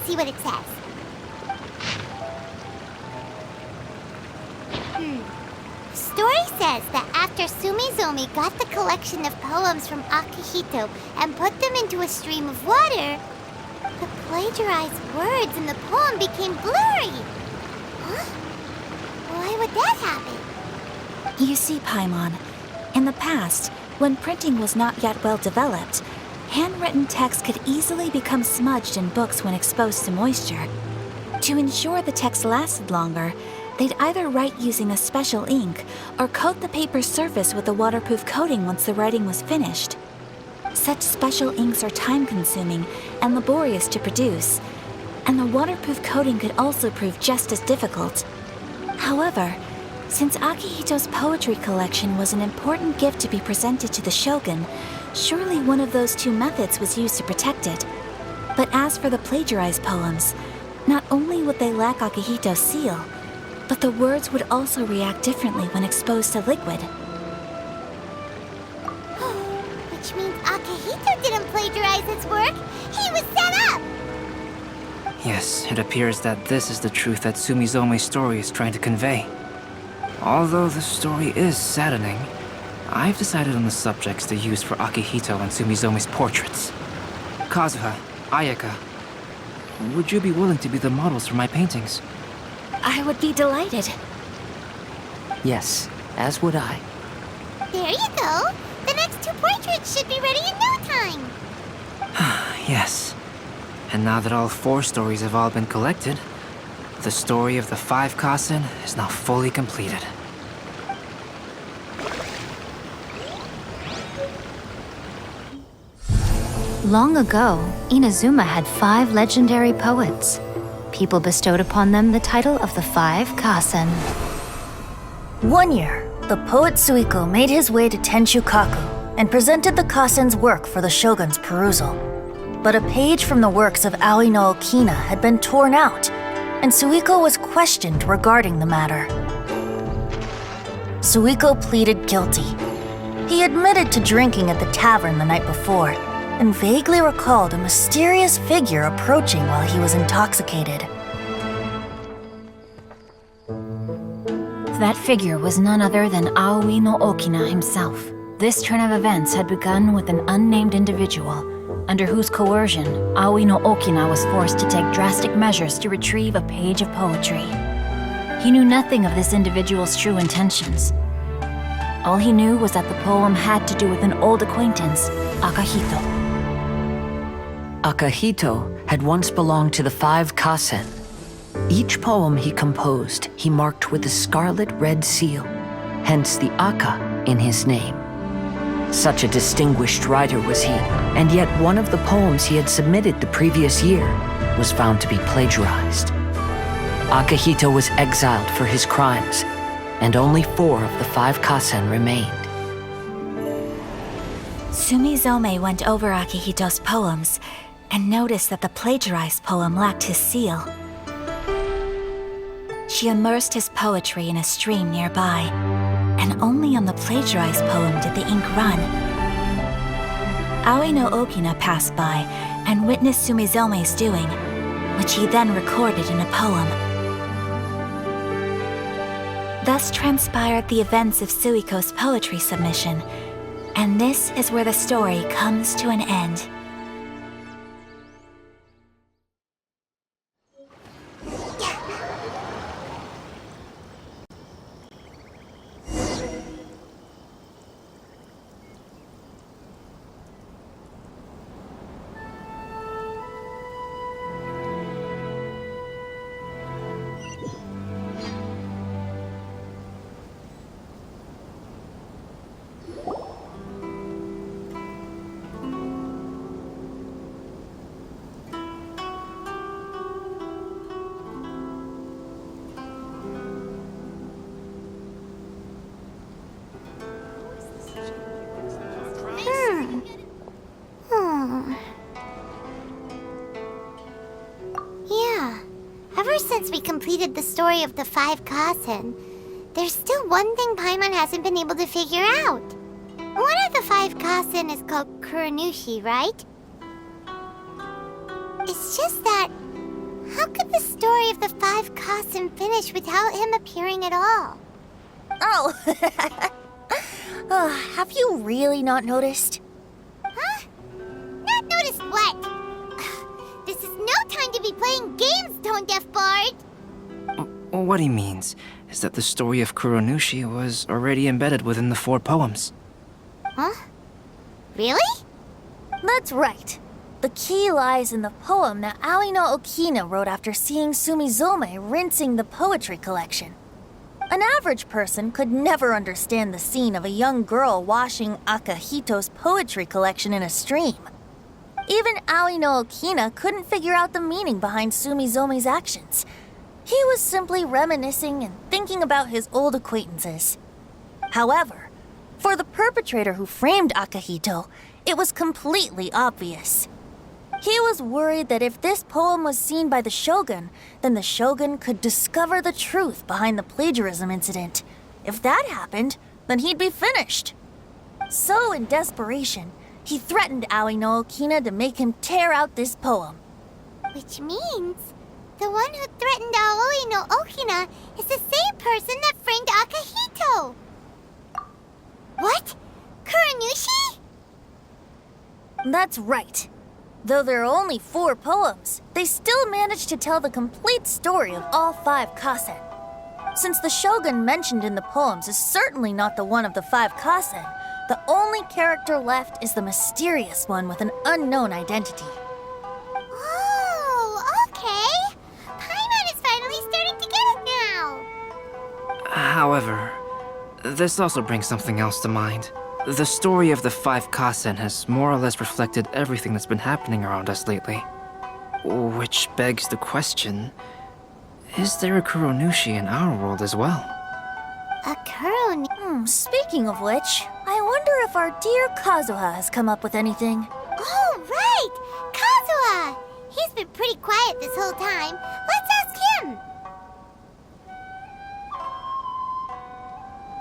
see what it says. Story says that after Sumizomi got the collection of poems from Akihito and put them into a stream of water, the plagiarized words in the poem became blurry. Huh? Why would that happen? You see, Paimon, in the past, when printing was not yet well developed, handwritten text could easily become smudged in books when exposed to moisture. To ensure the text lasted longer, they'd either write using a special ink or coat the paper's surface with a waterproof coating once the writing was finished. Such special inks are time-consuming and laborious to produce, and the waterproof coating could also prove just as difficult. However, since Akihito's poetry collection was an important gift to be presented to the shogun, surely one of those two methods was used to protect it. But as for the plagiarized poems, not only would they lack Akihito's seal, but the words would also react differently when exposed to liquid. Which means Akihito didn't plagiarize his work. He was set up! Yes, it appears that this is the truth that Sumizome's story is trying to convey. Although the story is saddening, I've decided on the subjects to use for Akihito and Sumizome's portraits. Kazuha, Ayaka, would you be willing to be the models for my paintings? I would be delighted. Yes, as would I. There you go. The next two portraits should be ready in no time. Yes. And now that all 4 stories have all been collected, the story of the 5 Kasen is now fully completed. Long ago, Inazuma had 5 legendary poets. People bestowed upon them the title of the 5 Kasen. One year, the poet Suiko made his way to Tenshukaku and presented the Kasen's work for the shogun's perusal. But a page from the works of Aoi no Okina had been torn out, and Suiko was questioned regarding the matter. Suiko pleaded guilty. He admitted to drinking at the tavern the night before, and vaguely recalled a mysterious figure approaching while he was intoxicated. That figure was none other than Aoi no Okina himself. This turn of events had begun with an unnamed individual, under whose coercion Aoi no Okina was forced to take drastic measures to retrieve a page of poetry. He knew nothing of this individual's true intentions. All he knew was that the poem had to do with an old acquaintance, Akihito. Akihito had once belonged to the 5 Kasen. Each poem he composed, he marked with a scarlet red seal, hence the Aka in his name. Such a distinguished writer was he, and yet one of the poems he had submitted the previous year was found to be plagiarized. Akihito was exiled for his crimes, and only 4 of the 5 Kasen remained. Sumizome went over Akihito's poems and noticed that the plagiarized poem lacked his seal. She immersed his poetry in a stream nearby, and only on the plagiarized poem did the ink run. Aoi no Okina passed by and witnessed Sumizome's doing, which he then recorded in a poem. Thus transpired the events of Suiko's poetry submission, and this is where the story comes to an end. Yeah. Ever since we completed the story of the 5 Kasen, there's still one thing Paimon hasn't been able to figure out. One of the 5 Kasen is called Kuranushi, right? It's just that How could the story of the five Kasen finish without him appearing at all? Oh, have you really not noticed? Huh? Not noticed what? This is no time to be playing games, Tone Deaf Bard! What he means is that the story of Kuronushi was already embedded within the 4 poems. Huh? Really? That's right. The key lies in the poem that Aoi no Okina wrote after seeing Sumizome rinsing the poetry collection. An average person could never understand the scene of a young girl washing Akahito's poetry collection in a stream. Even Aoi no Okina couldn't figure out the meaning behind Sumizome's actions. He was simply reminiscing and thinking about his old acquaintances. However, for the perpetrator who framed Akahito, it was completely obvious. He was worried that if this poem was seen by the Shogun, then the Shogun could discover the truth behind the plagiarism incident. If that happened, then he'd be finished. So, in desperation, he threatened Aoi no Okina to make him tear out this poem. Which means the one who threatened Aoi no Okina is the same person that framed Akahito. What? Kuronushi? That's right. Though there are only 4 poems, they still managed to tell the complete story of all 5 Kasen. Since the Shogun mentioned in the poems is certainly not the one of the 5 Kasen, the only character left is the mysterious one with an unknown identity. Oh, okay. Paimon is finally starting to get it now. However, this also brings something else to mind. The story of the 5 Kasen has more or less reflected everything that's been happening around us lately. Which begs the question, is there a Kuronushi in our world as well? A Kuronushi? Speaking of which, I wonder if our dear Kazuha has come up with anything. Oh, right! Kazuha! He's been pretty quiet this whole time.